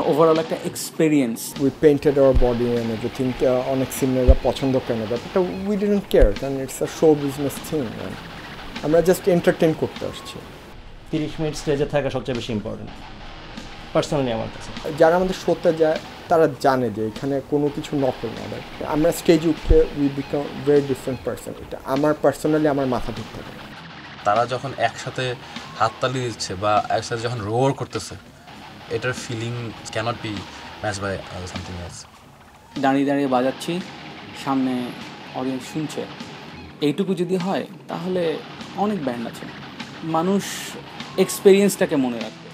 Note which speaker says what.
Speaker 1: Overall একটা experience.
Speaker 2: We painted our body and everything. অনেক সিনিয়ররা পছন্দ করে না, ব্যাপারটা উই ডিডন্ট কেয়ার, কারণ it's a show business thing. আমরা জাস্ট এন্টারটেইন করতে আসছি।
Speaker 3: 30 মিনিট স্টেজে থাকা সবচেয়ে বেশি ইম্পর্টেন্ট পার্সোনালি আমার কাছে।
Speaker 2: যারা আমাদের শোতে যায় তারা জানে যে এখানে কোনো কিছু নকল না। আমরা স্টেজে উঠলে we become very different person. এটা আমার পার্সোনালি আমার মাথা ঢুকতে পারে।
Speaker 4: তারা যখন একসাথে হাততালি দিচ্ছে বা একসাথে যখন রোয়ার করতেছে, এটার feeling cannot be match by something else.
Speaker 1: দাঁড়িয়ে দাঁড়িয়ে বাজাচ্ছি, সামনে অডিয়েন্স শুনছে, এইটুকু যদি হয় তাহলে অনেক ব্যান্ড আছে। মানুষ এক্সপেরিয়েন্সটাকে মনে রাখবে।